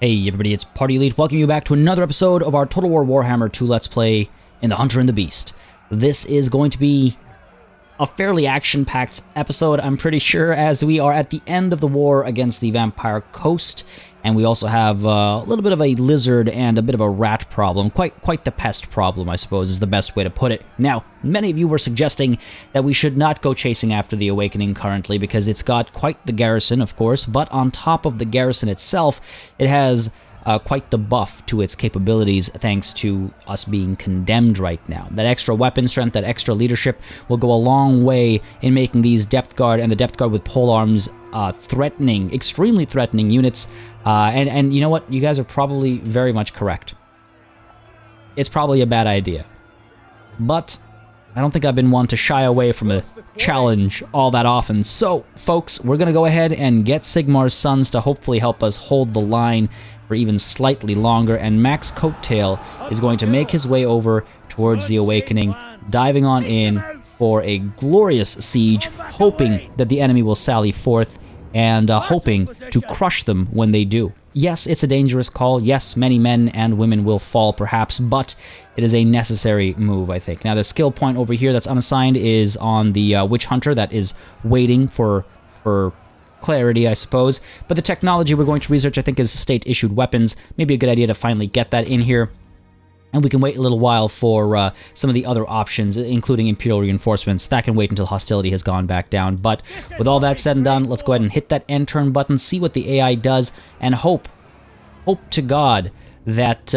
Hey everybody, it's Party Elite. Welcome you back to another episode of our Total War Warhammer 2 Let's Play in the Hunter and the Beast. This is going to be a fairly action-packed episode, I'm pretty sure, as we are at the end of the war against the Vampire Coast, and we also have a little bit of a lizard and a bit of a rat problem. Quite the pest problem, I suppose, is the best way to put it. Now, many of you were suggesting that we should not go chasing after the Awakening currently, because it's got quite the garrison, of course, but on top of the garrison itself, it has quite the buff to its capabilities thanks to us being condemned right now. That extra weapon strength, that extra leadership will go a long way in making these Depth Guard and the Depth Guard with polearms threatening, extremely threatening units. And you know what? You guys are probably very much correct. It's probably a bad idea. But I don't think I've been one to shy away from a challenge all that often. So, folks, we're going to go ahead and get Sigmar's sons to hopefully help us hold the line for even slightly longer, and Max Coattail is going to make his way over towards the Awakening, diving on in for a glorious siege, hoping that the enemy will sally forth, and hoping to crush them when they do. Yes, it's a dangerous call. Yes, many men and women will fall, perhaps, but it is a necessary move, I think. Now, the skill point over here that's unassigned is on the Witch Hunter that is waiting for clarity, I suppose. But the technology we're going to research, I think, is state-issued weapons. Maybe a good idea to finally get that in here. And we can wait a little while for some of the other options, including Imperial Reinforcements. That can wait until hostility has gone back down. But with all that said and done, let's go ahead and hit that end turn button, see what the AI does, and hope to God that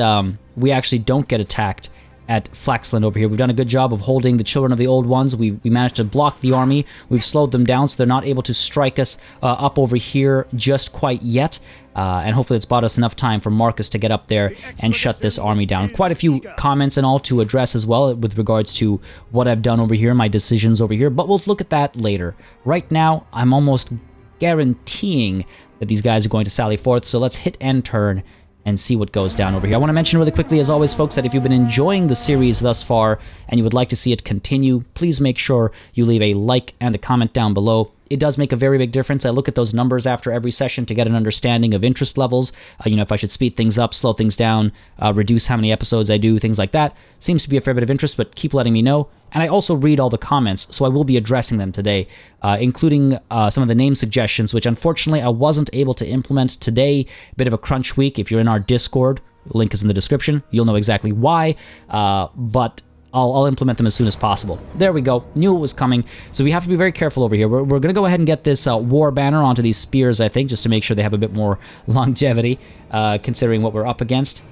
we actually don't get attacked at Flaxland over here. We've done a good job of holding the Children of the Old Ones. We managed to block the army. We've slowed them down, so they're not able to strike us up over here just quite yet. And hopefully it's bought us enough time for Markus to get up there and shut this army down. Quite a few comments and all to address as well with regards to what I've done over here, my decisions over here, but we'll look at that later. Right now, I'm almost guaranteeing that these guys are going to sally forth, so let's hit end turn and see what goes down over here. I want to mention really quickly, as always, folks, that if you've been enjoying the series thus far and you would like to see it continue, please make sure you leave a like and a comment down below. It does make a very big difference. I look at those numbers after every session to get an understanding of interest levels. If I should speed things up, slow things down, reduce how many episodes I do, things like that. Seems to be a fair bit of interest, but keep letting me know. And I also read all the comments, so I will be addressing them today, including some of the name suggestions, which unfortunately I wasn't able to implement today. A bit of a crunch week. If you're in our Discord, link is in the description. You'll know exactly why, but I'll implement them as soon as possible. There we go. Knew it was coming. So we have to be very careful over here. We're going to go ahead and get this war banner onto these spears, I think, just to make sure they have a bit more longevity, considering what we're up against.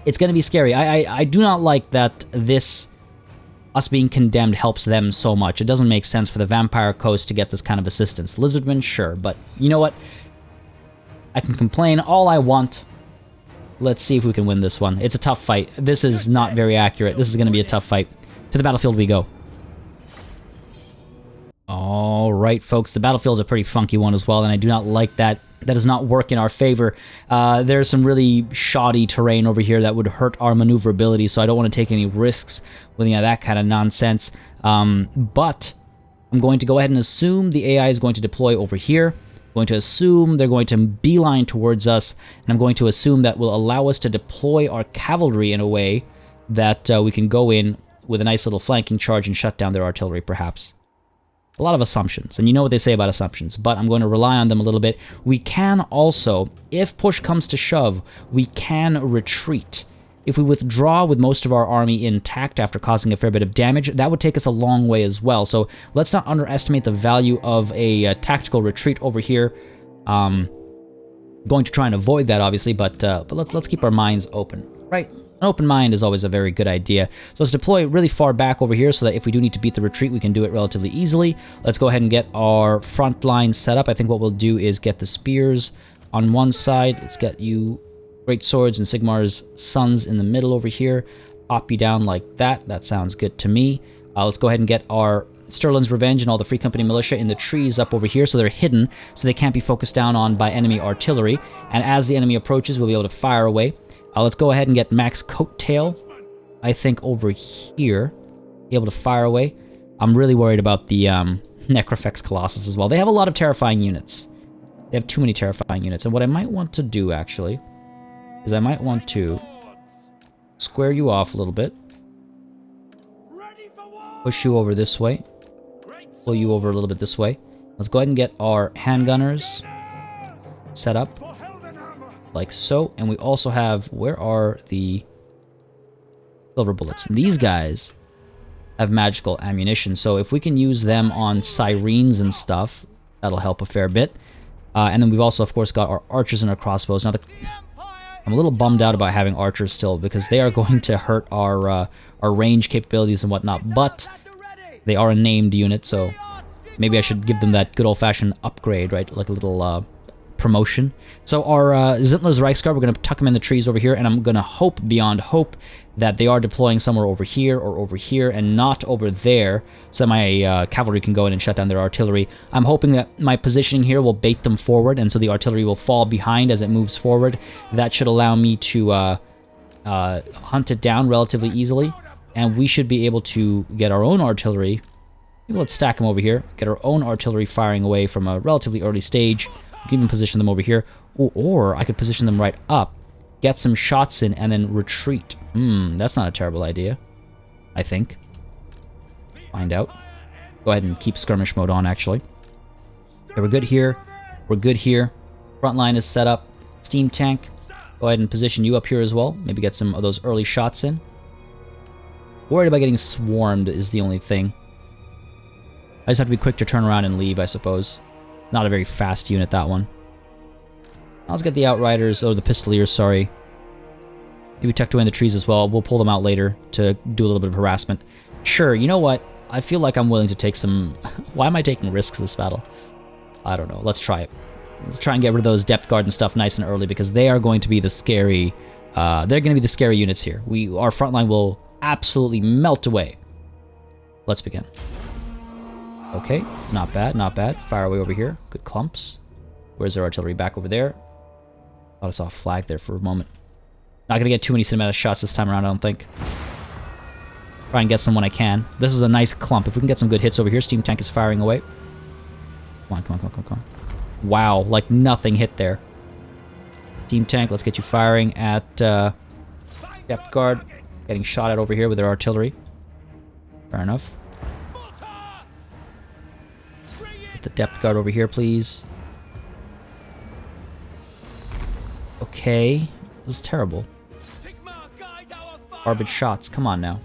It's going to be scary. I do not like that us being condemned helps them so much. It doesn't make sense for the Vampire Coast to get this kind of assistance. Lizardmen, sure, but you know what? I can complain all I want. Let's see if we can win this one. It's a tough fight. This is not very accurate. This is going to be a tough fight. To the battlefield we go. Alright, folks. The battlefield's a pretty funky one as well, and I do not like that. That does not work in our favor. There's some really shoddy terrain over here that would hurt our maneuverability, so I don't want to take any risks with that kind of nonsense. But I'm going to go ahead and assume the AI is going to deploy over here. Going to assume they're going to beeline towards us, and I'm going to assume that will allow us to deploy our cavalry in a way that we can go in with a nice little flanking charge and shut down their artillery, perhaps. A lot of assumptions, and you know what they say about assumptions, but I'm going to rely on them a little bit. We can also, if push comes to shove, we can retreat. If we withdraw with most of our army intact after causing a fair bit of damage, that would take us a long way as well. So let's not underestimate the value of a tactical retreat over here. Going to try and avoid that, obviously, but let's keep our minds open, right? An open mind is always a very good idea. So let's deploy really far back over here so that if we do need to beat the retreat, we can do it relatively easily. Let's go ahead and get our front line set up. I think what we'll do is get the spears on one side. Let's get you Great Swords and Sigmar's sons in the middle over here. Pop you down like that. That sounds good to me. Let's go ahead and get our Sterling's Revenge and all the Free Company militia in the trees up over here, so they're hidden, so they can't be focused down on by enemy artillery. And as the enemy approaches, we'll be able to fire away. Let's go ahead and get Max Coattail, I think, over here. Be able to fire away. I'm really worried about the Necrofex Colossus as well. They have a lot of terrifying units. They have too many terrifying units. And what I might want to do, actually, is I might want to square you off a little bit. Push you over this way. Pull you over a little bit this way. Let's go ahead and get our handgunners set up. Like so. And we also have... Where are the silver bullets? And these guys have magical ammunition. So if we can use them on sirens and stuff, that'll help a fair bit. And then we've also, of course, got our archers and our crossbows. Now, I'm a little bummed out about having archers still, because they are going to hurt our range capabilities and whatnot. But they are a named unit, so maybe I should give them that good old-fashioned upgrade, right? Like a little promotion. So our Zintler's Reichsguard, we're going to tuck them in the trees over here, and I'm going to hope beyond hope that they are deploying somewhere over here or over here and not over there, so my cavalry can go in and shut down their artillery. I'm hoping that my positioning here will bait them forward, and so the artillery will fall behind as it moves forward. That should allow me to hunt it down relatively easily, and we should be able to get our own artillery. Maybe let's stack them over here, get our own artillery firing away from a relatively early stage. We can even position them over here, or I could position them right up, get some shots in, and then retreat. That's not a terrible idea, I think. Find out. Go ahead and keep skirmish mode on, actually. Okay, we're good here. We're good here. Front line is set up. Steam tank. Go ahead and position you up here as well. Maybe get some of those early shots in. Worried about getting swarmed is the only thing. I just have to be quick to turn around and leave, I suppose. Not a very fast unit, that one. Let's get the Outriders, or the Pistoliers, sorry. Maybe tucked away in the trees as well. We'll pull them out later to do a little bit of harassment. Sure, you know what? I feel like I'm willing to take some... Why am I taking risks this battle? I don't know. Let's try it. Let's try and get rid of those depth guard and stuff nice and early, because they are going to be the scary... they're going to be the scary units here. Our front line will absolutely melt away. Let's begin. Okay, not bad, not bad. Fire away over here. Good clumps. Where's their artillery? Back over there. Thought I saw a flag there for a moment. Not gonna get too many cinematic shots this time around, I don't think. Try and get some when I can. This is a nice clump. If we can get some good hits over here, Steam Tank is firing away. Come on, come on, come on, come on, come on. Wow, like nothing hit there. Steam Tank, let's get you firing at depth guard. Getting shot at over here with their artillery. Fair enough. The depth guard over here, please. Okay. This is terrible. Garbage shots. Come on now.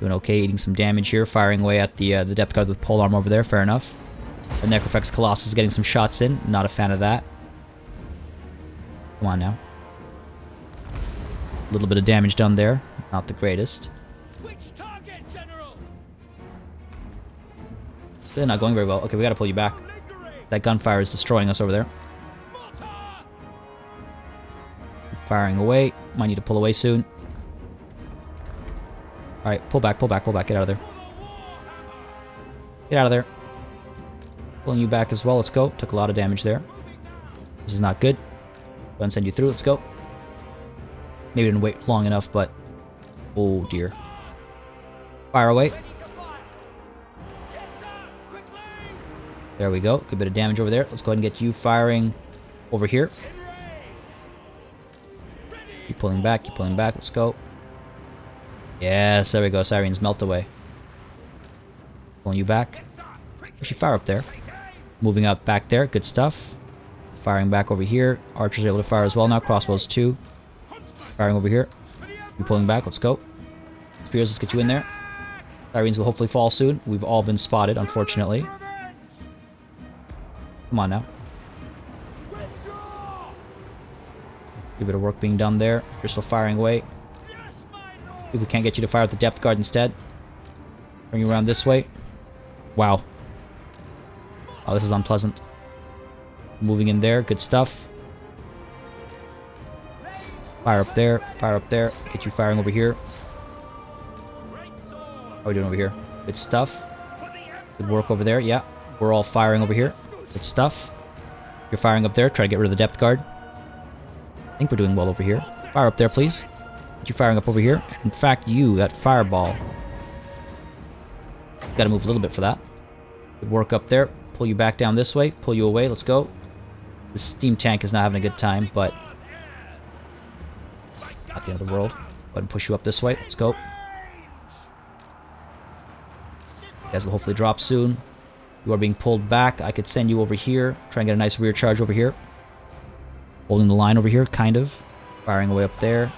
Doing okay, eating some damage here. Firing away at the depth guard with polearm over there. Fair enough. The Necrofex Colossus is getting some shots in. Not a fan of that. Come on now. A little bit of damage done there. Not the greatest. They're not going very well. Okay, we gotta pull you back. That gunfire is destroying us over there. Firing away. Might need to pull away soon. Alright, pull back, pull back, pull back. Get out of there. Get out of there. Pulling you back as well. Let's go. Took a lot of damage there. This is not good. Go ahead and send you through. Let's go. Maybe didn't wait long enough, but... Oh, dear. Fire away. There we go. Good bit of damage over there. Let's go ahead and get you firing over here. Keep pulling back. Keep pulling back. Let's go. Yes, there we go. Sirens melt away. Pulling you back. Actually, fire up there. Moving up back there. Good stuff. Firing back over here. Archers are able to fire as well now. Crossbows too. Firing over here. You pulling back. Let's go. Spears, let's get you in there. Sirens will hopefully fall soon. We've all been spotted, unfortunately. Come on now. A bit of work being done there. You're still firing away. If we can't get you to fire at the depth guard instead. Bring you around this way. Wow. Oh, this is unpleasant. Moving in there. Good stuff. Fire up there. Fire up there. Get you firing over here. How are we doing over here? Good stuff. Good work over there. Yeah. We're all firing over here. Good stuff. You're firing up there. Try to get rid of the depth guard. I think we're doing well over here. Fire up there, please. Get you firing up over here. In fact, you, that fireball. Gotta move a little bit for that. Good work up there. Pull you back down this way. Pull you away. Let's go. The steam tank is not having a good time, but not the end of the world. Go ahead and push you up this way. Let's go. You guys will hopefully drop soon. You are being pulled back. I could send you over here. Try and get a nice rear charge over here. Holding the line over here, kind of. Firing away up there.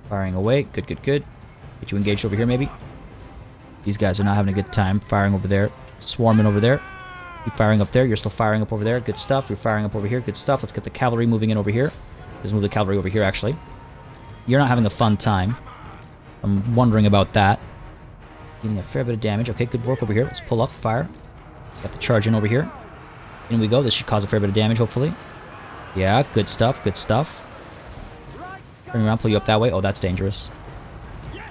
Firing away. Good, good, good. Get you engaged over here, maybe. These guys are not having a good time. Firing over there. Swarming over there. Keep firing up there. You're still firing up over there. Good stuff. You're firing up over here. Good stuff. Let's get the cavalry moving in over here. Let's move the cavalry over here, actually. You're not having a fun time. I'm wondering about that. Getting a fair bit of damage. Okay, good work over here. Let's pull up. Fire. Got the charge in over here. In we go. This should cause a fair bit of damage, hopefully. Yeah, good stuff. Good stuff. Turn around. Pull you up that way. Oh, that's dangerous. Pull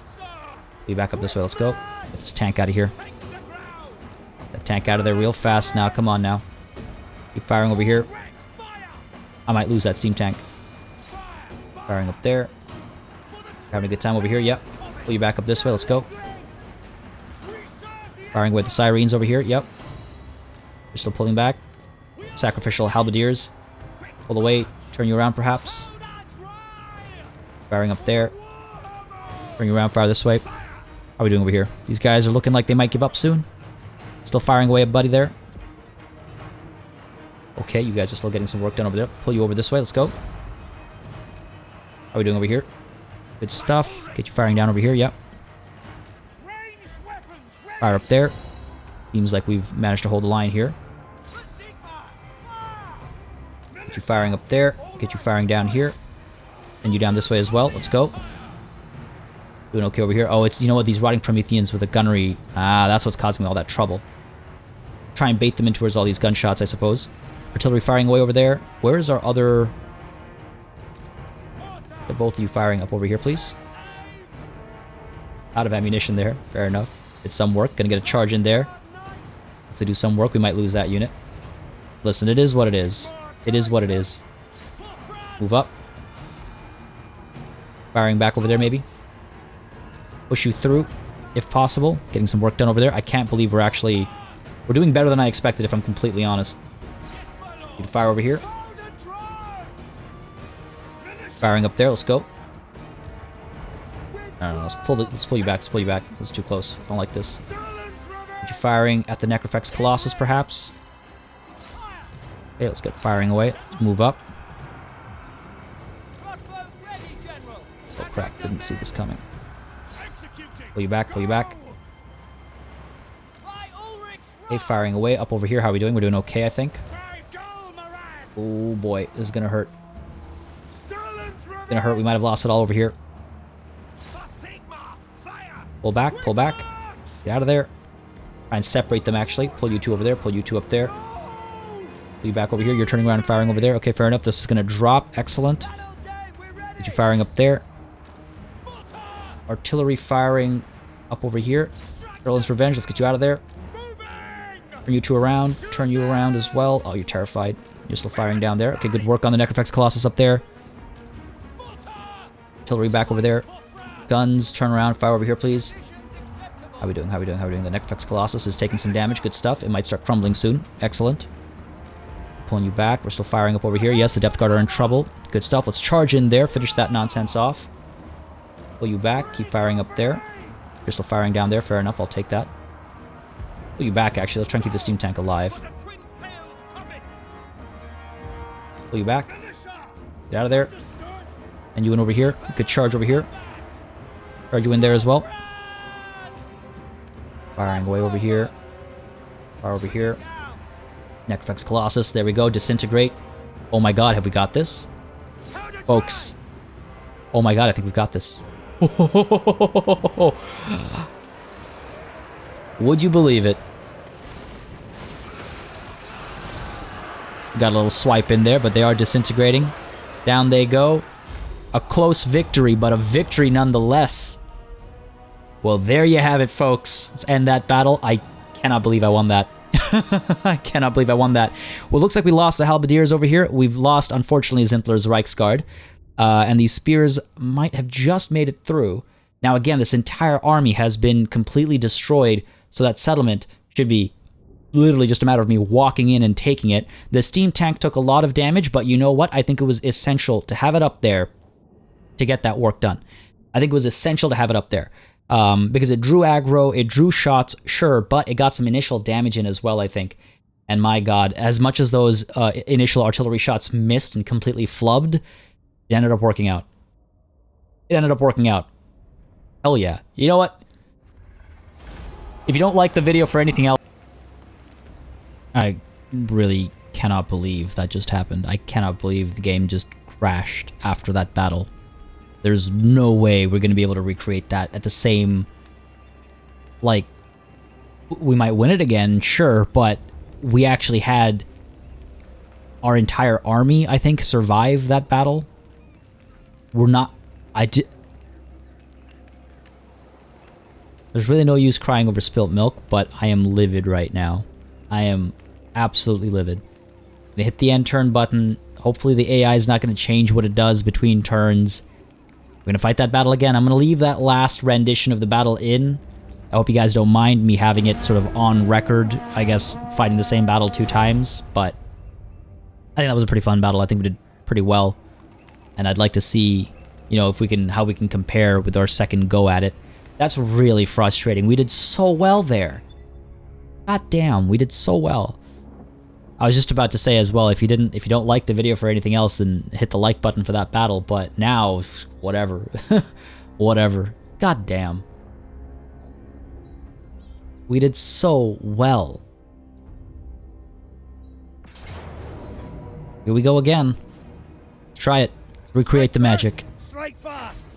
you back up this way. Let's go. Get this tank out of here. That tank out of there real fast now. Come on now. Keep firing over here. I might lose that steam tank. Firing up there. Having a good time over here. Yep. Pull you back up this way. Let's go. Firing with the sirens over here. Yep. You're still pulling back. Sacrificial halberdiers. Pull away. Turn you around, perhaps. Firing up there. Bring you around. Fire this way. How are we doing over here? These guys are looking like they might give up soon. Still firing away at buddy there. Okay, you guys are still getting some work done over there. Pull you over this way. Let's go. How are we doing over here? Good stuff. Get you firing down over here. Yep. Fire up there. Seems like we've managed to hold the line here. Get you firing up there. Get you firing down here. And you down this way as well. Let's go. Doing okay over here. Oh, it's, you know what, these rotting Prometheans with a gunnery. Ah, that's what's causing me all that trouble. Try and bait them in towards all these gunshots, I suppose. Artillery firing away over there. Where is our other... Get both of you firing up over here, please. Out of ammunition there. Fair enough. Did some work. Gonna get a charge in there. If they do some work, we might lose that unit. Listen, it is what it is. It is what it is. Move up. Firing back over there, maybe. Push you through, if possible. Getting some work done over there. I can't believe we're doing better than I expected, if I'm completely honest. You can fire over here. Firing up there. Let's go. I don't know. Let's pull you back. Let's pull you back. This is too close. I don't like this. Get you firing at the Necrofex Colossus, perhaps. Okay, let's get firing away. Let's move up. Oh crap! Didn't see this coming. Pull you back, pull you back. Okay, firing away. Up over here, how are we doing? We're doing okay, I think. Oh boy, this is gonna hurt. Gonna hurt, we might have lost it all over here. Pull back, pull back. Get out of there. Try and separate them, actually. Pull you two over there, pull you two up there. Pull you back over here, you're turning around and firing over there. Okay, fair enough, this is gonna drop. Excellent. Get you firing up there. Artillery firing up over here. Erlin's Revenge, let's get you out of there. Turn you two around. Turn you around as well. Oh, you're terrified. You're still firing down there. Okay, good work on the Necrofex Colossus up there. Artillery back over there. Guns, turn around, fire over here, please. How are we doing? How are we doing? How are we doing? The Necrofex Colossus is taking some damage. Good stuff. It might start crumbling soon. Excellent. Pulling you back. We're still firing up over here. Yes, the Depth Guard are in trouble. Good stuff. Let's charge in there. Finish that nonsense off. Pull you back. Keep firing up there. You're still firing down there. Fair enough. I'll take that. Pull you back, actually. Let's try and keep the steam tank alive. Pull you back. Get out of there. And you in over here. Good charge over here. Charge you in there as well. Firing away over here. Fire over here. Necrofex Colossus. There we go. Disintegrate. Oh my god, have we got this? Folks. Oh my god, I think we've got this. Would you believe it? Got a little swipe in there, but they are disintegrating. Down they go. A close victory, but a victory nonetheless. Well, there you have it, folks. Let's end that battle. I cannot believe I won that. I cannot believe I won that. Well, it looks like we lost the Halberdiers over here. We've lost, unfortunately, Zintler's Reichsguard. And these spears might have just made it through. Now, again, this entire army has been completely destroyed, so that settlement should be literally just a matter of me walking in and taking it. The steam tank took a lot of damage, but you know what? I think it was essential to have it up there to get that work done. I think it was essential to have it up there. Because it drew aggro, it drew shots, sure, but it got some initial damage in as well, I think. And my god, as much as those initial artillery shots missed and completely flubbed, it ended up working out. It ended up working out. Hell yeah. You know what? If you don't like the video for anything else, I really cannot believe that just happened. I cannot believe the game just crashed after that battle. There's no way we're going to be able to recreate that at the same... Like, we might win it again, sure, but we actually had our entire army, I think, survive that battle. We're not... There's really no use crying over spilt milk, but I am livid right now. I am absolutely livid. I'm gonna hit the end turn button. Hopefully the AI is not going to change what it does between turns. We're going to fight that battle again. I'm going to leave that last rendition of the battle in. I hope you guys don't mind me having it sort of on record, I guess, fighting the same battle 2 times, but I think that was a pretty fun battle. I think we did pretty well, and I'd like to see, you know, if we can, how we can compare with our second go at it. That's really frustrating. We did so well there. God damn, we did so well. I was just about to say as well, if you don't like the video for anything else, then hit the like button for that battle, but now, whatever. Whatever. God damn. We did so well. Here we go again. Let's try it. Let's recreate the magic. Strike fast.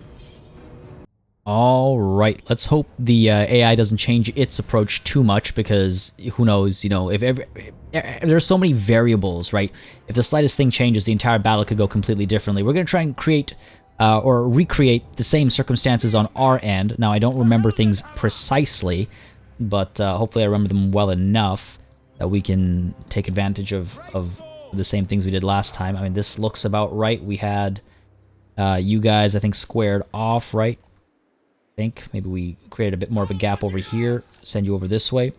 Alright, let's hope the AI doesn't change its approach too much, because who knows, you know, if there's so many variables, right? If the slightest thing changes, the entire battle could go completely differently. We're going to try and create or recreate the same circumstances on our end. Now, I don't remember things precisely, but hopefully I remember them well enough that we can take advantage of the same things we did last time. I mean, this looks about right. We had you guys, I think, squared off, right? I think maybe we created a bit more of a gap over here. Send you over this way.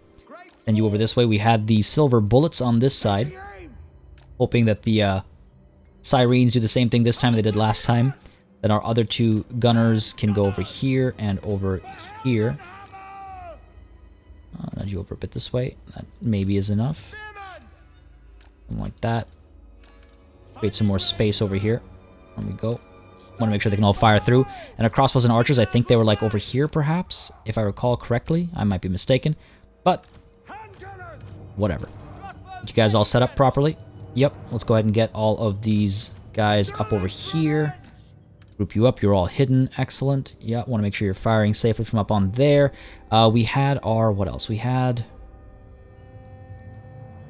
Send you over this way. We had the silver bullets on this side, hoping that the sirens do the same thing this time they did last time. Then our other 2 gunners can go over here and over here. I'll nudge you over a bit this way. That maybe is enough. Something like that. Create some more space over here. There we go. Want to make sure they can all fire through. And our crossbows and archers, I think they were like over here perhaps, if I recall correctly. I might be mistaken, but whatever. You guys all set up properly? Yep. Let's go ahead and get all of these guys up over here. Group you up. You're all hidden. Excellent. Yeah, want to make sure you're firing safely from up on there. We had our... What else? We had...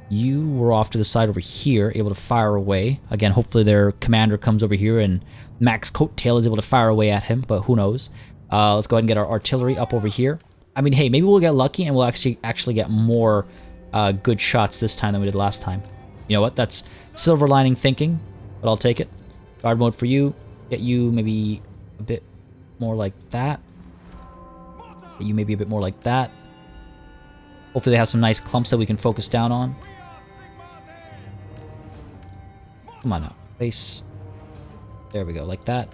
You were off to the side over here, able to fire away. Again, hopefully their commander comes over here and Max Coattail is able to fire away at him, but who knows. Let's go ahead and get our artillery up over here. I mean, hey, maybe we'll get lucky and we'll actually get more good shots this time than we did last time. You know what? That's silver lining thinking, but I'll take it. Guard mode for you. Get you maybe a bit more like that. Get you maybe a bit more like that. Hopefully they have some nice clumps that we can focus down on. Come on now. Base. There we go, like that.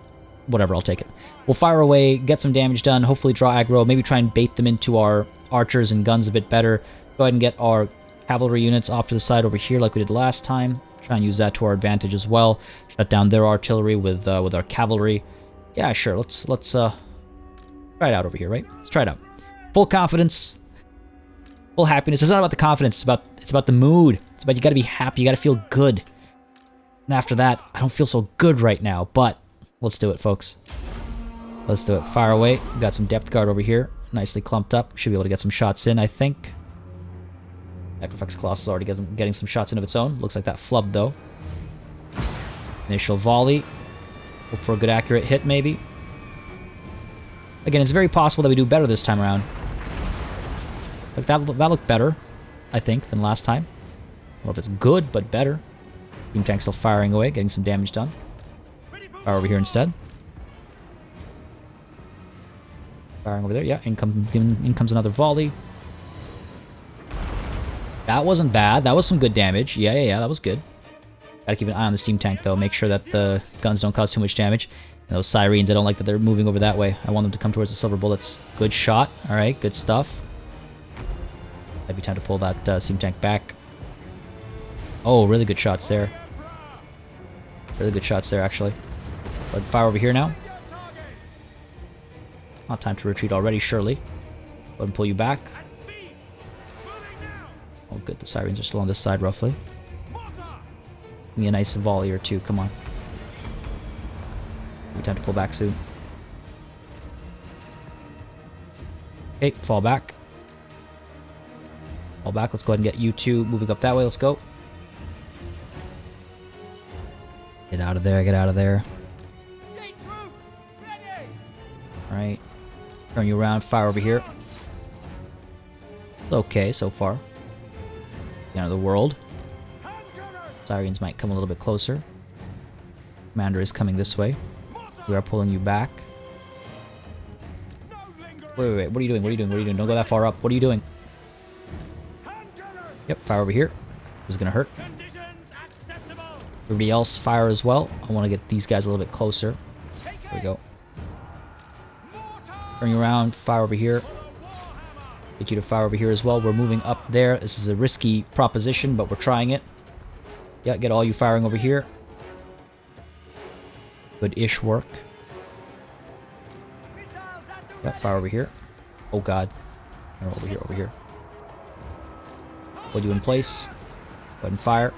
Whatever, I'll take it. We'll fire away, get some damage done, hopefully draw aggro, maybe try and bait them into our archers and guns a bit better. Go ahead and get our cavalry units off to the side over here like we did last time. Try and use that to our advantage as well. Shut down their artillery with our cavalry. Yeah, sure, let's try it out over here, right? Let's try it out. Full confidence. Full happiness. It's not about the confidence, it's about the mood. It's about you gotta be happy, you gotta feel good. And after that, I don't feel so good right now, but let's do it, folks. Let's do it. Fire away. We've got some depth guard over here. Nicely clumped up. Should be able to get some shots in, I think. Equifax Colossus already getting some shots in of its own. Looks like that flubbed, though. Initial volley. Hope for a good accurate hit, maybe. Again, it's very possible that we do better this time around. Like that looked better, I think, than last time. I don't know if it's good, but better. Steam tank still firing away, getting some damage done. Fire over here instead. Firing over there. Yeah, in comes another volley. That wasn't bad. That was some good damage. Yeah, that was good. Gotta keep an eye on the steam tank, though. Make sure that the guns don't cause too much damage. And those sirens, I don't like that they're moving over that way. I want them to come towards the silver bullets. Good shot. Alright, good stuff. Might be time to pull that steam tank back. Oh, really good shots there. Really good shots there, actually. Go ahead and fire over here now. Not time to retreat already, surely. Go ahead and pull you back. Oh, good. The sirens are still on this side, roughly. Give me a nice volley or two. Come on. Time to pull back soon. Okay, fall back. Fall back. Let's go ahead and get you two moving up that way. Let's go. Get out of there. Get out of there. Alright. Turn you around. Fire over here. It's okay so far. The end of the world. Sirens might come a little bit closer. Commander is coming this way. We are pulling you back. Wait. What are you doing? What are you doing? What are you doing? Don't go that far up. What are you doing? Yep, fire over here. This is gonna hurt. Everybody else fire as well. I want to get these guys a little bit closer. There we go. Turn you around. Fire over here. Get you to fire over here as well. We're moving up there. This is a risky proposition, but we're trying it. Yeah, get all you firing over here. Good-ish work. Yeah, fire over here. Oh god. Over here, over here. Put you in place. Go ahead and fire.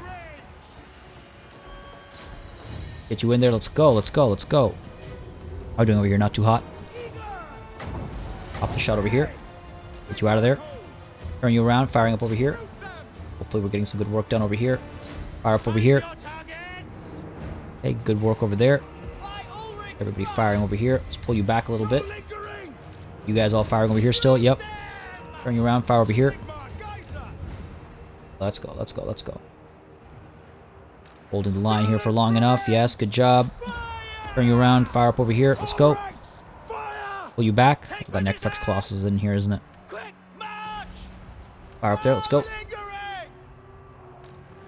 Get you in there. Let's go, let's go, let's go. How are you doing over here? Not too hot. Pop the shot over here. Get you out of there. Turn you around, firing up over here. Hopefully we're getting some good work done over here. Fire up over here. Okay, good work over there. Everybody firing over here. Let's pull you back a little bit. You guys all firing over here still? Yep. Turn you around, fire over here. Let's go, let's go, let's go. Holding the line here for long enough. Yes, good job. Turn you around, fire up over here. Let's go. Pull you back. That Necrofex Colossus in here, isn't it? Fire up there, let's go.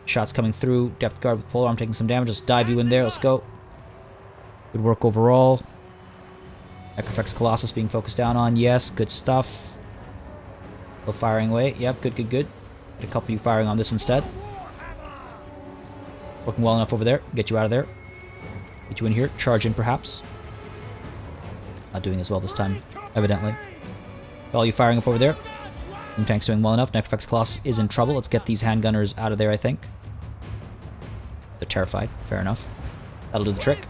Shots coming through. Depth guard with polearm taking some damage. Let's dive you in there, let's go. Good work overall. Necrofex Colossus being focused down on. Yes, good stuff. Still firing away. Yep, good, good, good. Get a couple of you firing on this instead. Working well enough over there. Get you out of there. Get you in here. Charge in, perhaps. Not doing as well this time, evidently. All you firing up over there. Steam tank's doing well enough. Necrofex Colossus is in trouble. Let's get these handgunners out of there, I think. They're terrified. Fair enough. That'll do the trick.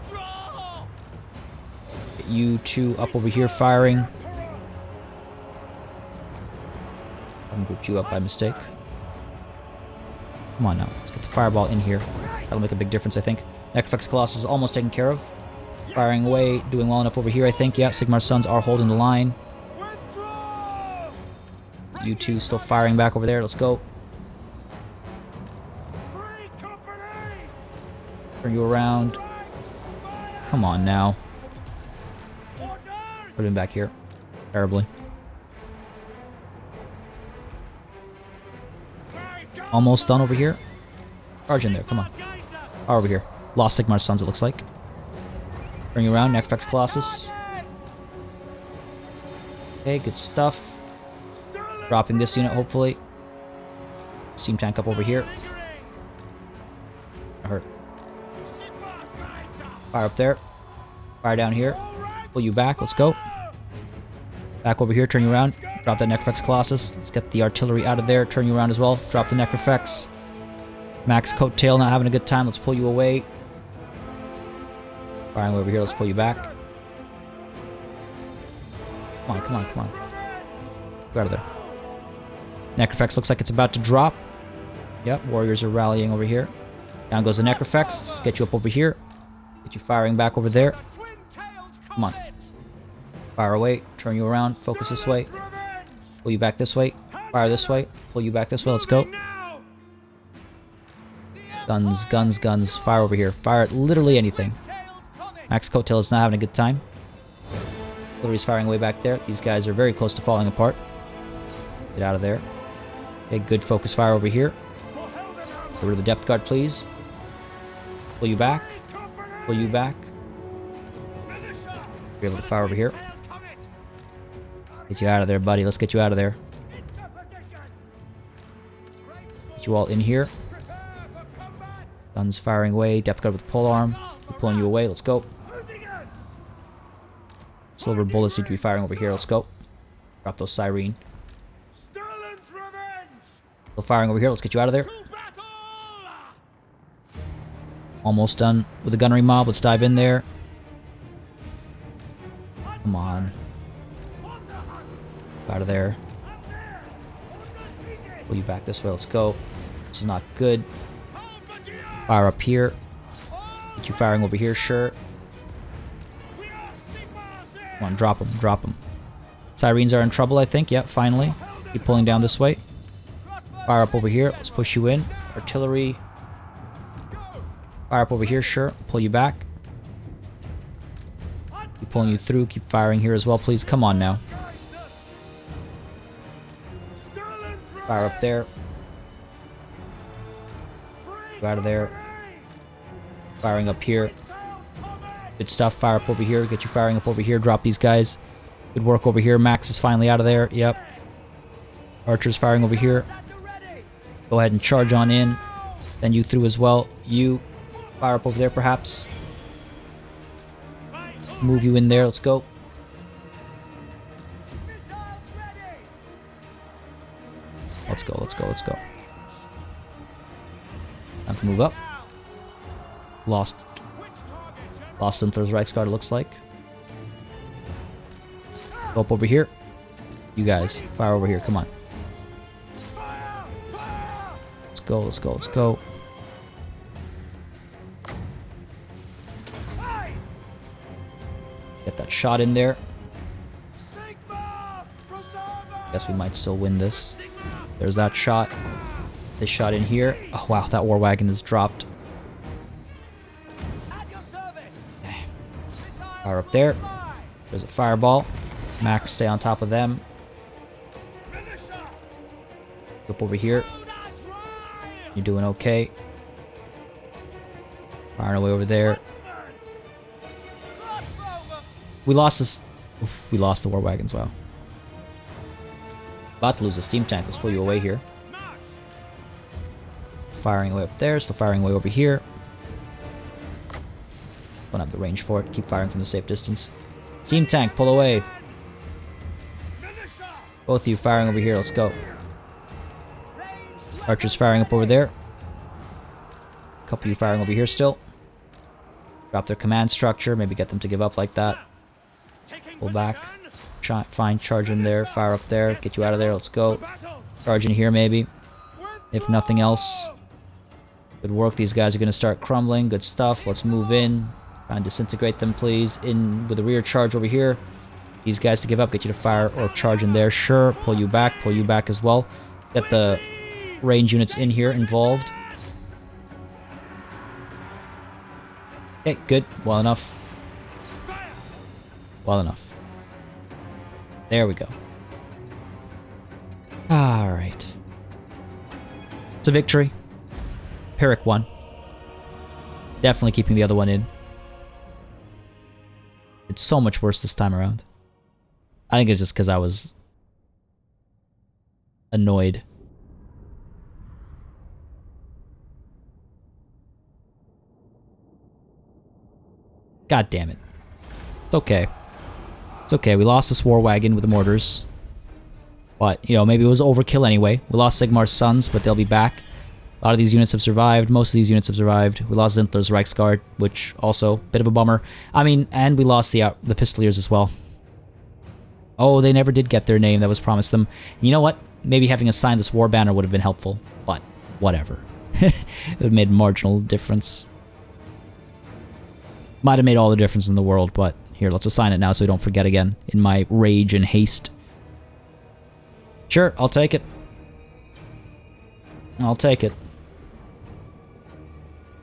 Get you two up over here firing. I grouped you up by mistake. Come on now. Let's get the fireball in here. That'll make a big difference, I think. Necrofex Colossus is almost taken care of. Firing away. Doing well enough over here, I think. Yeah, Sigmar's Sons are holding the line. You two still firing back over there. Let's go. Turn you around. Come on now. Put him back here. Terribly. Almost done over here. Charge in there. Come on. Fire over here. Lost Sigmar's Sons, it looks like. Turn you around. Necrofex Colossus. Okay, good stuff. Dropping this unit, hopefully. Steam tank up over here. Hurt. Fire up there. Fire down here. Pull you back. Let's go. Back over here. Turn you around. Drop that Necrofex Colossus. Let's get the artillery out of there. Turn you around as well. Drop the Necrofex. Max Coattail not having a good time. Let's pull you away. Firing over here. Let's pull you back. Come on, come on, come on. Get out of there. Necrofex looks like it's about to drop. Yep, warriors are rallying over here. Down goes the Necrofex. Let's get you up over here. Get you firing back over there. Come on. Fire away. Turn you around. Focus this way. Pull you back this way. Fire this way. Pull you back this way. Let's go. Guns, guns, guns. Fire over here. Fire at literally anything. Max Coattail is not having a good time. Artillery's firing way back there. These guys are very close to falling apart. Get out of there. Okay, good focus fire over here. Get rid of the depth guard, please. Pull you back. Pull you back. Be able to fire over here. Get you out of there, buddy. Let's get you out of there. Get you all in here. Guns firing away. Depth guard with pole arm. Keep pulling you away. Let's go. Silver bullets need to be firing over here. Let's go. Drop those siren. Still firing over here. Let's get you out of there. Almost done with the gunnery mob. Let's dive in there. Come on. Out of there. Pull you back this way. Let's go. This is not good. Fire up here. Get you firing over here, sure. Come on, drop them, drop them. Sirens are in trouble, I think. Yep, finally. Keep pulling down this way. Fire up over here. Let's push you in. Artillery. Fire up over here, sure. Pull you back. Keep pulling you through. Keep firing here as well, please. Come on now. Fire up there. Go out of there. Firing up here. Good stuff. Fire up over here. Get you firing up over here. Drop these guys. Good work over here. Max is finally out of there. Yep. Archers firing over here. Go ahead and charge on in. Then you through as well. You fire up over there perhaps. Move you in there. Let's go. Let's go, let's go, let's go. Time to move up. Lost Inther's Reichsguard, it looks like. Go up over here. You guys, fire over here, come on. Let's go, let's go, let's go. Get that shot in there. Guess we might still win this. There's that shot. They shot in here. Oh wow, that war wagon is dropped. Okay. Fire up there. There's a fireball. Max, stay on top of them. Up over here. You're doing okay. Firing away over there. We lost this. Oof, we lost the war wagons, wow. About to lose a steam tank. Let's pull you away here. Firing away up there. Still firing away over here. Don't have the range for it. Keep firing from the safe distance. Steam tank, pull away. Both of you firing over here. Let's go. Archers firing up over there. A couple of you firing over here still. Drop their command structure. Maybe get them to give up like that. Pull back. Fine, charge in there, fire up there, get you out of there, let's go. Charge in here maybe. If nothing else. Good work, these guys are going to start crumbling, good stuff, let's move in. Try and disintegrate them please. In with a rear charge over here. These guys to give up, get you to fire or charge in there, sure. Pull you back as well. Get the range units in here involved. Okay, good, well enough. Well enough. There we go. Alright. It's a victory. Pyrrhic won. Definitely keeping the other one in. It's so much worse this time around. I think it's just because I was annoyed. God damn it. It's okay. It's okay, we lost this war wagon with the mortars. But, you know, maybe it was overkill anyway. We lost Sigmar's sons, but they'll be back. A lot of these units have survived. Most of these units have survived. We lost Zintler's Reichsguard, which also, bit of a bummer. I mean, and we lost the Pistoliers as well. Oh, they never did get their name that was promised them. You know what? Maybe having assigned this war banner would have been helpful. But, whatever. It would have made a marginal difference. Might have made all the difference in the world, but... Here, let's assign it now so we don't forget again in my rage and haste. Sure, I'll take it. I'll take it.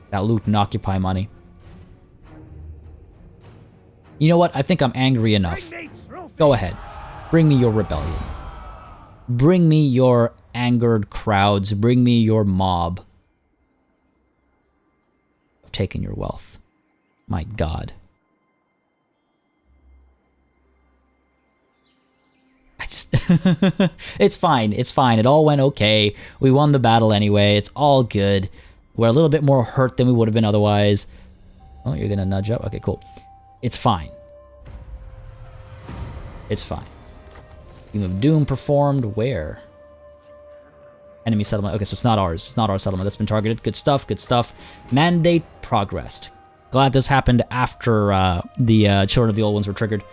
That loot and occupy money. You know what? I think I'm angry enough. Go ahead. Bring me your rebellion. Bring me your angered crowds, bring me your mob. I've taken your wealth. My god. It's fine, it's fine. It all went okay. We won the battle anyway. It's all good. We're a little bit more hurt than we would have been otherwise. Oh, you're gonna nudge up? Okay, cool. It's fine. It's fine. Beam of Doom performed. Where? Enemy settlement. Okay, so it's not ours. It's not our settlement. That's been targeted. Good stuff, good stuff. Mandate progressed. Glad this happened after the Children of the Old Ones were triggered.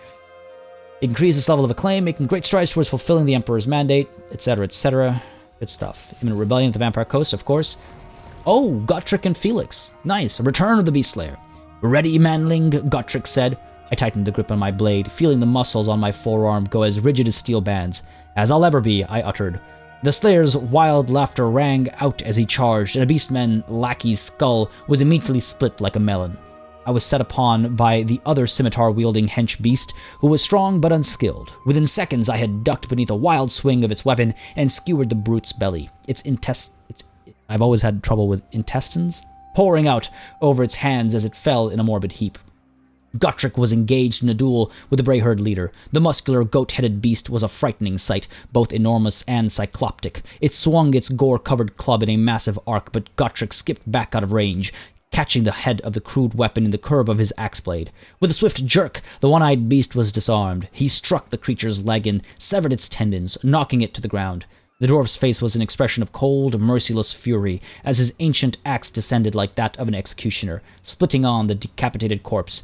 Increase this level of acclaim, making great strides towards fulfilling the Emperor's mandate, etc., etc. Good stuff. Imminent rebellion at the Vampire Coast, of course. Oh, Gottrick and Felix. Nice. A return of the Beast Slayer. Ready, manling, Gottrick said. I tightened the grip on my blade, feeling the muscles on my forearm go as rigid as steel bands. As I'll ever be, I uttered. The Slayer's wild laughter rang out as he charged, and a Beastman lackey's skull was immediately split like a melon. I was set upon by the other scimitar-wielding hench beast, who was strong but unskilled. Within seconds, I had ducked beneath a wild swing of its weapon and skewered the brute's belly. I've always had trouble with intestines, pouring out over its hands as it fell in a morbid heap. Gottrick was engaged in a duel with the Brayherd leader. The muscular, goat-headed beast was a frightening sight, both enormous and cycloptic. It swung its gore-covered club in a massive arc, but Gottrick skipped back out of range, catching the head of the crude weapon in the curve of his axe blade. With a swift jerk, the one-eyed beast was disarmed. He struck the creature's leg and severed its tendons, knocking it to the ground. The dwarf's face was an expression of cold, merciless fury, as his ancient axe descended like that of an executioner, splitting on the decapitated corpse.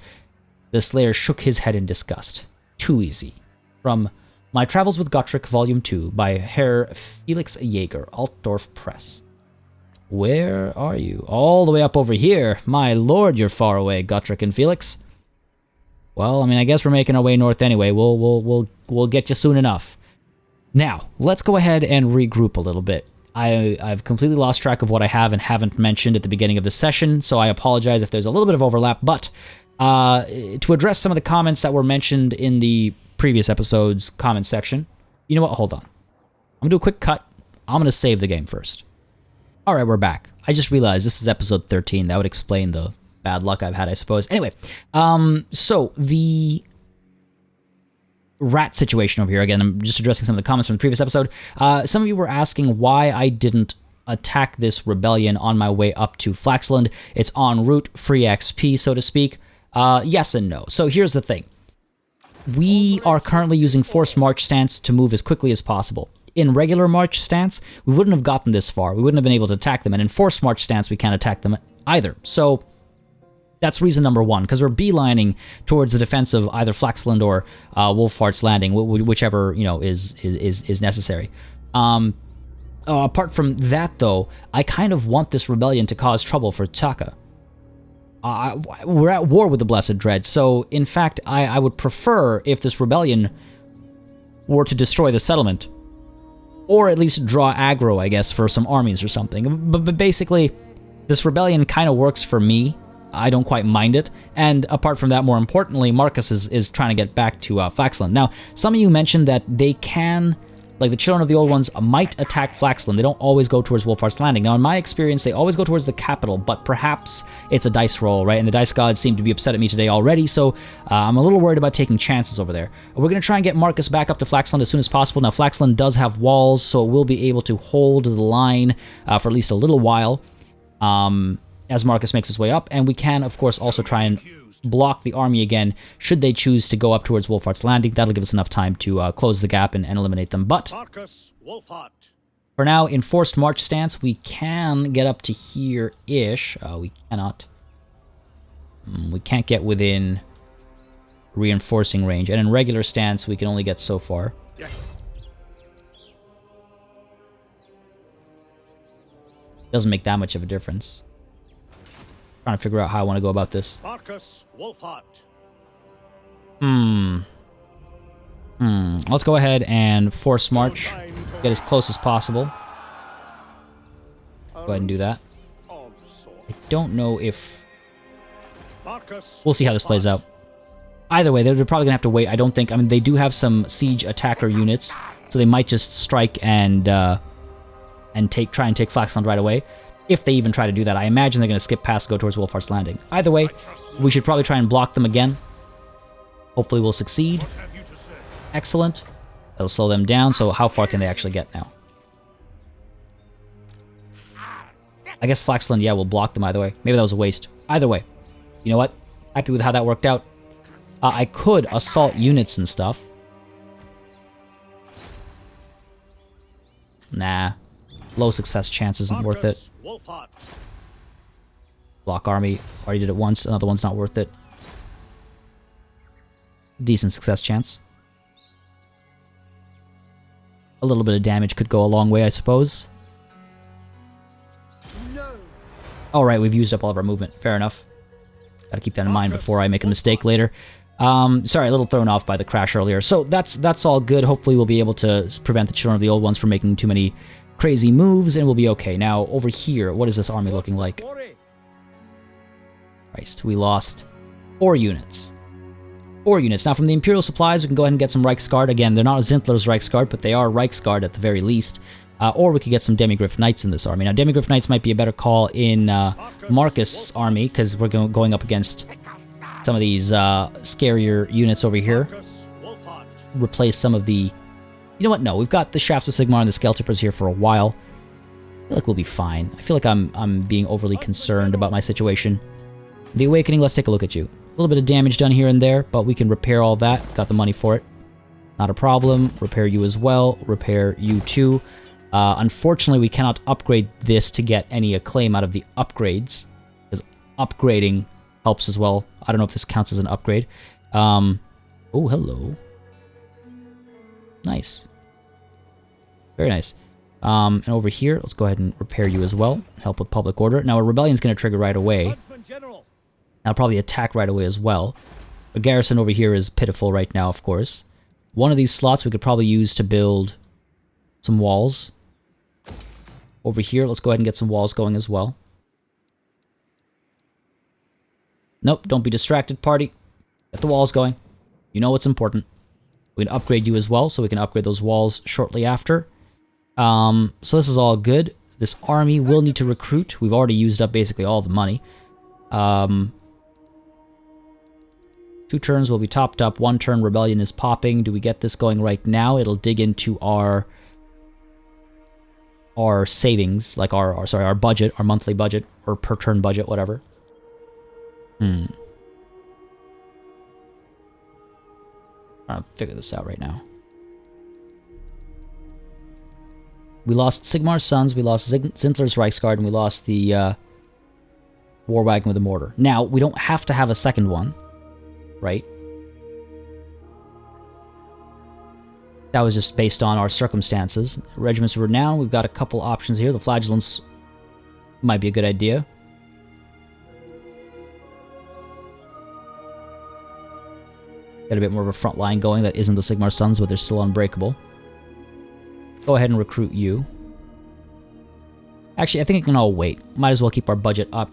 The Slayer shook his head in disgust. Too easy. From My Travels with Gottrick, Volume 2, by Herr Felix Jaeger, Altdorf Press. Where are you? All the way up over here. My lord, you're far away, Gottrick and Felix. Well, I mean, I guess we're making our way north anyway. We'll get you soon enough. Now, let's go ahead and regroup a little bit. I've completely lost track of what I have and haven't mentioned at the beginning of the session, so I apologize if there's a little bit of overlap, but to address some of the comments that were mentioned in the previous episode's comment section, you know what? Hold on. I'm going to do a quick cut. I'm going to save the game first. Alright, we're back. I just realized this is episode 13. That would explain the bad luck I've had, I suppose. Anyway, so the rat situation over here. Again, I'm just addressing some of the comments from the previous episode. Some of you were asking why I didn't attack this rebellion on my way up to Flaxland. It's en route, free XP, so to speak. Yes and no. So here's the thing. We are currently using forced march stance to move as quickly as possible. In regular march stance, we wouldn't have gotten this far. We wouldn't have been able to attack them. And in forced march stance, we can't attack them either. So that's reason number one, because we're beelining towards the defense of either Flaxland or Wulfhart's Landing, whichever is necessary. Apart from that, though, I kind of want this rebellion to cause trouble for Taka. We're at war with the Blessed Dread, so in fact, I would prefer if this rebellion were to destroy the settlement. Or at least draw aggro, I guess, for some armies or something. But basically, this rebellion kind of works for me. I don't quite mind it. And apart from that, more importantly, Markus is trying to get back to Flaxland. Now, some of you mentioned that they can, like the Children of the Old Ones, might attack Flaxland. They don't always go towards Wulfhart's Landing. Now, in my experience, they always go towards the capital, but perhaps it's a dice roll, right? And the dice gods seem to be upset at me today already, so I'm a little worried about taking chances over there. We're going to try and get Markus back up to Flaxland as soon as possible. Now, Flaxland does have walls, so it will be able to hold the line for at least a little while as Markus makes his way up, and we can, of course, also try and block the army again should they choose to go up towards Wulfhart's Landing. That'll give us enough time to close the gap and eliminate them. But Markus Wulfhart. For now, in forced march stance, we can get up to here-ish. We cannot. We can't get within reinforcing range. And in regular stance, we can only get so far. Yes. Doesn't make that much of a difference. Trying to figure out how I want to go about this. Markus Wulfhart. Let's go ahead and force march. Get as close as possible. Go ahead and do that. I don't know if... We'll see how this plays out. Either way, they're probably going to have to wait. I don't think... I mean, they do have some siege attacker units, so they might just strike and and try and take Flaxland right away. If they even try to do that. I imagine they're going to skip past, go towards Wulfhart's Landing. Either way, we should probably try and block them again. Hopefully we'll succeed. Excellent. That'll slow them down, so how far can they actually get now? I guess Flaxland, yeah, will block them either way. Maybe that was a waste. Either way. You know what? Happy with how that worked out. I could assault units and stuff. Nah. Low success chance isn't worth it. Wulfhart. Block army. Already did it once. Another one's not worth it. Decent success chance. A little bit of damage could go a long way, I suppose. No. Alright, we've used up all of our movement. Fair enough. Gotta keep that in mind before I make a mistake later. Sorry, a little thrown off by the crash earlier. So that's all good. Hopefully we'll be able to prevent the children of the old ones from making too many crazy moves, and we'll be okay. Now, over here, what is this army looking like? Christ, we lost 4 units. 4 units. Now, from the Imperial supplies, we can go ahead and get some Reichsguard. Again, they're not Zintler's Reichsguard, but they are Reichsguard at the very least. Or we could get some Demigryph Knights in this army. Now, Demigryph Knights might be a better call in Markus' army, because we're going up against some of these scarier units over here. Replace some of the... You know what? No, we've got the Shafts of Sigmar and the Scale Tippers here for a while. I feel like we'll be fine. I feel like I'm being overly concerned about my situation. The Awakening, let's take a look at you. A little bit of damage done here and there, but we can repair all that. Got the money for it. Not a problem. Repair you as well. Repair you too. Unfortunately, we cannot upgrade this to get any acclaim out of the upgrades, because upgrading helps as well. I don't know if this counts as an upgrade. Oh, hello. Nice. Very nice. And over here, let's go ahead and repair you as well. Help with public order. Now, a rebellion's going to trigger right away. I'll probably attack right away as well. A garrison over here is pitiful right now, of course. One of these slots we could probably use to build some walls. Over here, let's go ahead and get some walls going as well. Nope, don't be distracted, party. Get the walls going. You know what's important. We can upgrade you as well, so we can upgrade those walls shortly after. So this is all good. This army will need to recruit. We've already used up basically all the money. 2 turns will be topped up. 1 turn rebellion is popping. Do we get this going right now? It'll dig into our savings, like our budget, our monthly budget, or per turn budget, whatever. Trying to figure this out right now. We lost Sigmar's Sons, we lost Zintler's Reichsguard, and we lost the War Wagon with a Mortar. Now, we don't have to have a second one, right? That was just based on our circumstances. Regiments of Renown, we've got a couple options here. The Flagellants might be a good idea. Got a bit more of a front line going that isn't the Sigmar Sons, but they're still unbreakable. Go ahead and recruit you. Actually, I think it can all wait. Might as well keep our budget up.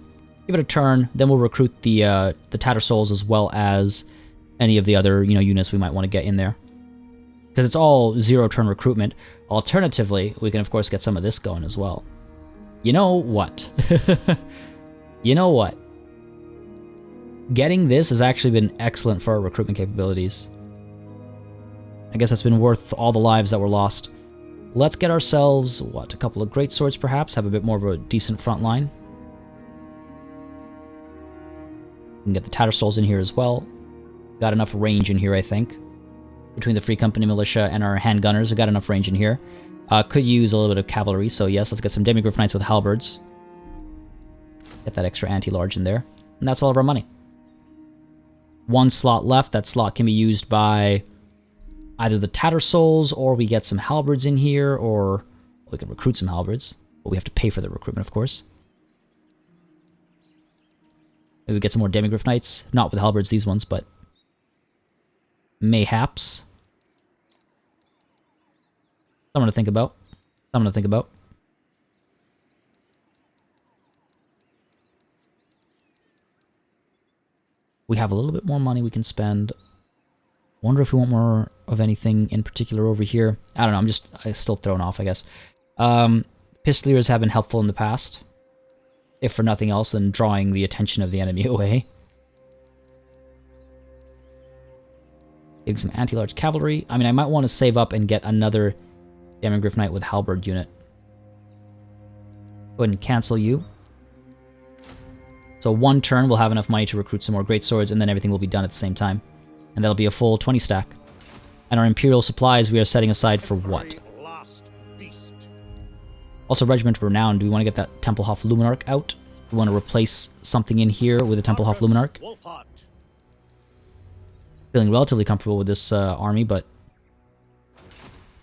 Give it a turn, then we'll recruit the Tattersouls as well as any of the other, units we might want to get in there. Because it's all 0-turn recruitment. Alternatively, we can of course get some of this going as well. You know what? You know what? Getting this has actually been excellent for our recruitment capabilities. I guess that's been worth all the lives that were lost. Let's get ourselves, what, a couple of great swords perhaps? Have a bit more of a decent front line. We can get the Tattersouls in here as well. Got enough range in here, I think. Between the Free Company Militia and our handgunners, we got enough range in here. Could use a little bit of cavalry, so yes, let's get some Demigryph Knights with halberds. Get that extra anti-large in there. And that's all of our money. 1 slot left. That slot can be used by either the Tattersouls, or we get some halberds in here, or we can recruit some halberds. But we have to pay for the recruitment, of course. Maybe we get some more Demigryph Knights. Not with halberds, these ones, but mayhaps. Something to think about. Something to think about. We have a little bit more money we can spend. Wonder if we want more of anything in particular over here. I don't know, I'm still thrown off, I guess. Pistoliers have been helpful in the past, if for nothing else than drawing the attention of the enemy away. Getting some anti-large cavalry. I mean, I might want to save up and get another Daemon Knight with halberd unit. Go ahead and cancel you. So 1 turn, we'll have enough money to recruit some more great swords, and then everything will be done at the same time. And that'll be a full 20 stack. And our Imperial supplies we are setting aside for what? Also, Regiment of Renown. Do we want to get that Templehof Luminarch out? Do we want to replace something in here with a Templehof Luminarch? Feeling relatively comfortable with this army, but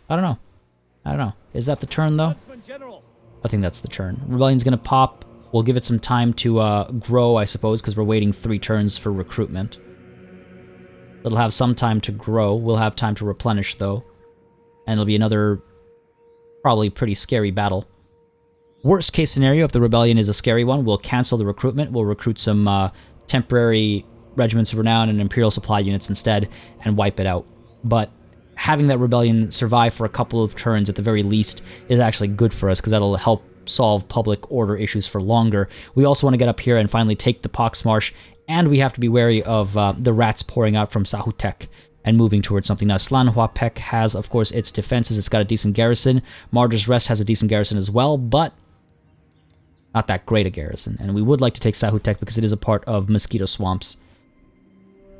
I don't know. I don't know. Is that the turn, though? I think that's the turn. Rebellion's going to pop. We'll give it some time to grow, I suppose, because we're waiting 3 turns for recruitment. It'll have some time to grow. We'll have time to replenish, though. And it'll be another probably pretty scary battle. Worst case scenario, if the rebellion is a scary one, we'll cancel the recruitment. We'll recruit some temporary regiments of renown and imperial supply units instead and wipe it out. But having that rebellion survive for a couple of turns at the very least is actually good for us because that'll help solve public order issues for longer. We also want to get up here and finally take the Poxmarsh, and we have to be wary of the rats pouring out from Sahutek and moving towards something. Now, Slanhuapek has, of course, its defenses. It's got a decent garrison. Marder's Rest has a decent garrison as well, but not that great a garrison. And we would like to take Sahutek because it is a part of Mosquito Swamps.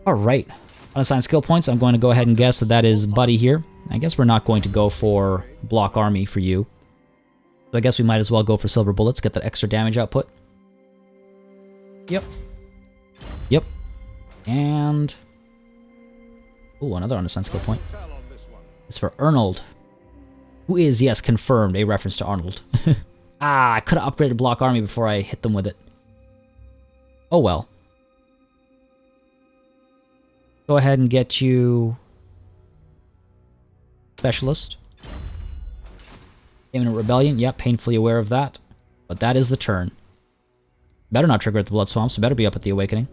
Alright. Unassigned skill points, I'm going to go ahead and guess that that is Buddy here. I guess we're not going to go for Block Army for you. So I guess we might as well go for Silver Bullets, get that extra damage output. Yep. Yep. And... ooh, another unassigned skill point. It's for Arnold. Who is, yes, confirmed, a reference to Arnold. Ah, I could have upgraded Block Army before I hit them with it. Oh well. Go ahead and get you... Specialist. Imminent Rebellion, yep, painfully aware of that. But that is the turn. Better not trigger at the Blood Swamps, better be up at the Awakening.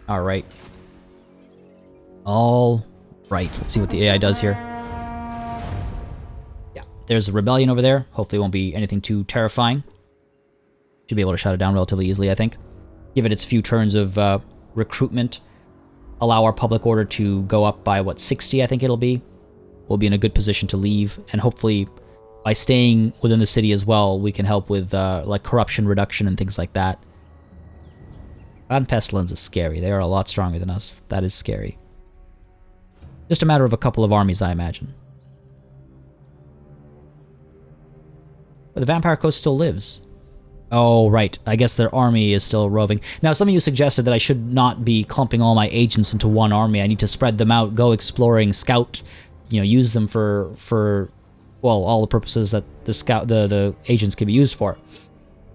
Alright. Alright, let's see what the AI does here. Yeah, there's a Rebellion over there. Hopefully it won't be anything too terrifying. Should be able to shut it down relatively easily, I think. Give it its few turns of recruitment. Allow our public order to go up by, what, 60, I think it'll be. We'll be in a good position to leave, and hopefully by staying within the city as well, we can help with like corruption reduction and things like that. Bad Pestilence is scary. They are a lot stronger than us. That is scary. Just a matter of a couple of armies, I imagine. But the Vampire Coast still lives. Oh, right. I guess their army is still roving. Now, some of you suggested that I should not be clumping all my agents into one army. I need to spread them out, go exploring, scout, you know, use them for well, all the purposes that the agents can be used for.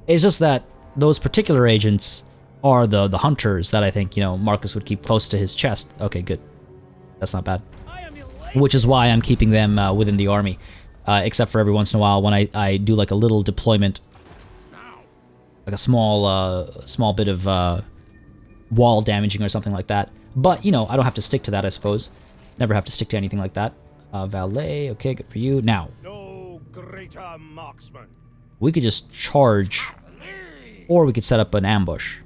It's just that those particular agents are the hunters that I think, you know, Marcus would keep close to his chest. Okay, good. That's not bad. Which is why I'm keeping them within the army. Except for every once in a while when I do like a little deployment. Like a small bit of wall damaging or something like that. But, you know, I don't have to stick to that, I suppose. Never have to stick to anything like that. Valet, okay, good for you. Now, No greater marksman. we could just charge, or we could set up an ambush.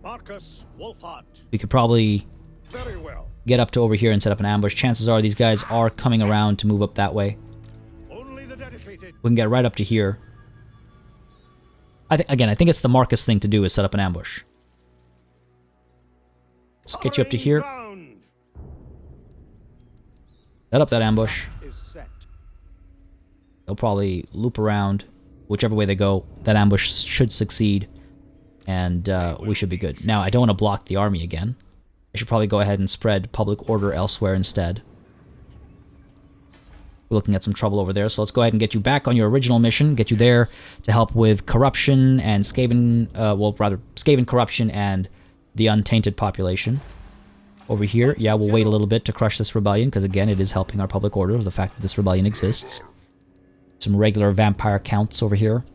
Markus Wulfhart. We could probably Very well. get up to over here and set up an ambush. Chances are these guys are coming around to move up that way. Only the dedicated. We can get right up to here. I think it's the Marcus thing to do is set up an ambush. Let's get you up to here. Set up that ambush. Is set. They'll probably loop around. Whichever way they go, that ambush should succeed. And we should be good. Now, I don't want to block the army again. I should probably go ahead and spread public order elsewhere instead. We're looking at some trouble over there, so let's go ahead and get you back on your original mission. Get you there to help with corruption and Skaven, Skaven corruption and the untainted population. Over here, yeah, we'll wait a little bit to crush this rebellion, because again, it is helping our public order, the fact that this rebellion exists. Some regular vampire counts over here.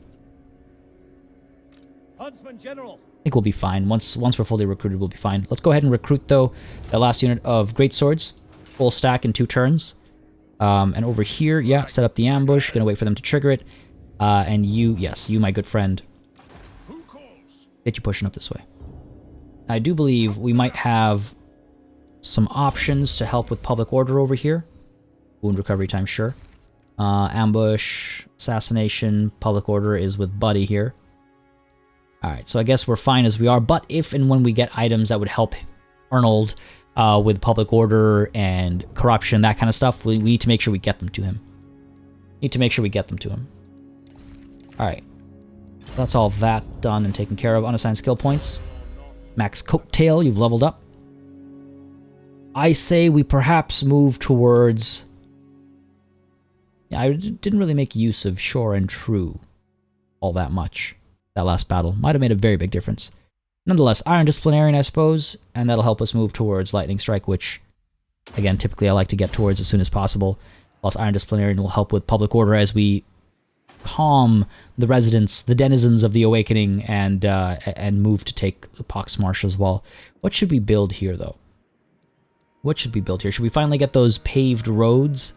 Huntsman General. I think we'll be fine. Once we're fully recruited, we'll be fine. Let's go ahead and recruit, though, the last unit of greatswords. Full stack in 2 turns. And over here, yeah, set up the ambush. Gonna wait for them to trigger it. And you, yes, you, my good friend. Get you pushing up this way. I do believe we might have some options to help with public order over here. Wound recovery time, sure. Ambush, assassination, public order is with Buddy here. Alright, so I guess we're fine as we are, but if and when we get items that would help Arnold with public order and corruption, that kind of stuff, we need to make sure we get them to him. Alright. That's all that done and taken care of. Unassigned skill points. Max Coattail, you've leveled up. I say we perhaps move towards... Yeah, I didn't really make use of Sure and True all that much. That last battle might have made a very big difference. Nonetheless, Iron Disciplinarian, I suppose, and that'll help us move towards Lightning Strike, which, again, typically I like to get towards as soon as possible. Plus, Iron Disciplinarian will help with public order as we calm the residents, the denizens of the Awakening, and move to take the Pox Marsh as well. What should we build here, though? What should we build here? Should we finally get those paved roads?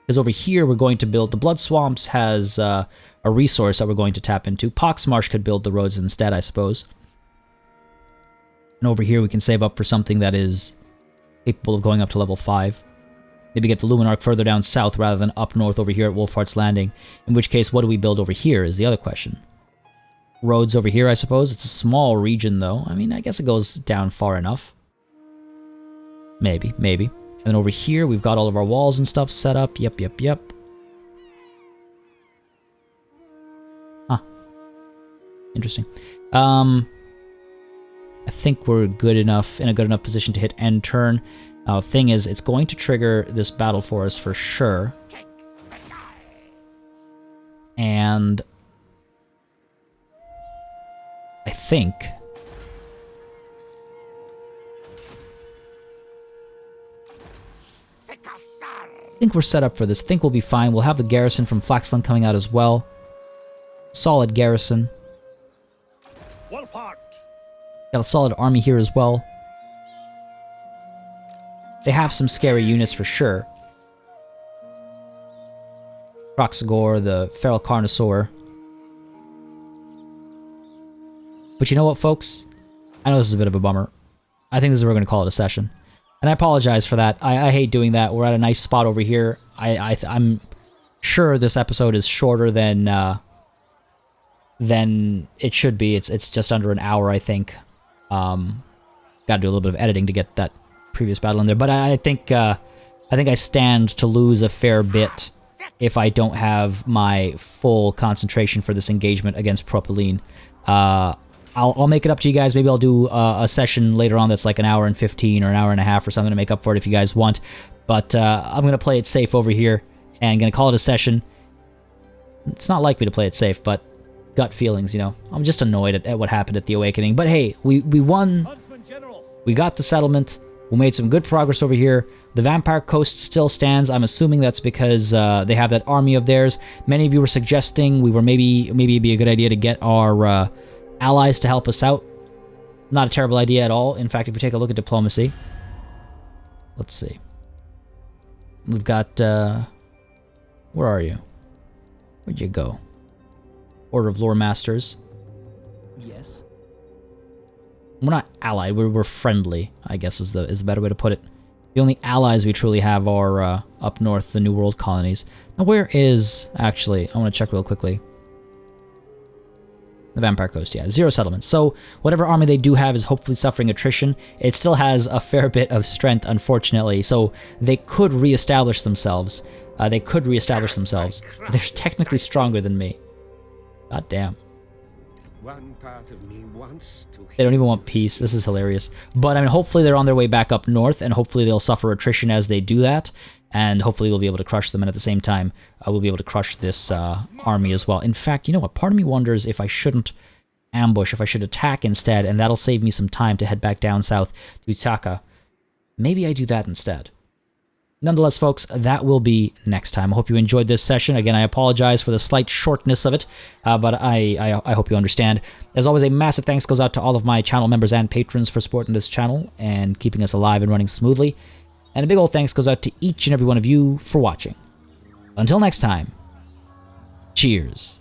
Because over here, we're going to build... The Blood Swamps has a resource that we're going to tap into. Pox Marsh could build the roads instead, I suppose. And over here, we can save up for something that is capable of going up to level 5. Maybe get the Luminarch further down south rather than up north over here at Wulfhart's Landing. In which case, what do we build over here is the other question. Roads over here, I suppose. It's a small region, though. I mean, I guess it goes down far enough. Maybe. And then over here, we've got all of our walls and stuff set up. Yep. Huh. Interesting. I think we're good enough, in a good enough position to hit end turn. Thing is, it's going to trigger this battle for us for sure. And I think we're set up for this. Think we'll be fine. We'll have the garrison from Flaxland coming out as well. Solid garrison. Wulfhart. Got a solid army here as well. They have some scary units for sure. Proxagore, the Feral Carnosaur. But you know what, folks? I know this is a bit of a bummer. I think this is where we're going to call it a session. And I apologize for that. I hate doing that. We're at a nice spot over here. I'm sure this episode is shorter than it should be. It's just under an hour, I think. Got to do a little bit of editing to get that previous battle in there. But I think I stand to lose a fair bit if I don't have my full concentration for this engagement against Propylene. I'll make it up to you guys. Maybe I'll do a session later on that's like an hour and 15 or an hour and a half or something to make up for it if you guys want. But I'm going to play it safe over here and going to call it a session. It's not like me to play it safe, but gut feelings, you know. I'm just annoyed at what happened at the Awakening. But hey, we won. We got the settlement. We made some good progress over here. The Vampire Coast still stands. I'm assuming that's because they have that army of theirs. Many of you were suggesting maybe it'd be a good idea to get our allies to help us out. Not a terrible idea at all. In fact, if we take a look at diplomacy, let's see. We've got where are you? Where'd you go? Order of Lore Masters. Yes. We're not allied. We're friendly, I guess is the better way to put it. The only allies we truly have are up north, the New World colonies. Now, where is actually? I want to check real quickly. The Vampire Coast, yeah. 0 settlements. So, whatever army they do have is hopefully suffering attrition. It still has a fair bit of strength, unfortunately. So, they could reestablish themselves. They're technically stronger than me. God damn. One part of me wants to They don't even want peace. This is hilarious. But, I mean, hopefully they're on their way back up north, and hopefully they'll suffer attrition as they do that. And hopefully we'll be able to crush them, and at the same time, we'll be able to crush this army as well. In fact, you know what? Part of me wonders if I shouldn't ambush, if I should attack instead, and that'll save me some time to head back down south to Itaka. Maybe I do that instead. Nonetheless, folks, that will be next time. I hope you enjoyed this session. Again, I apologize for the slight shortness of it, but I hope you understand. As always, a massive thanks goes out to all of my channel members and patrons for supporting this channel and keeping us alive and running smoothly. And a big old thanks goes out to each and every one of you for watching. Until next time, cheers.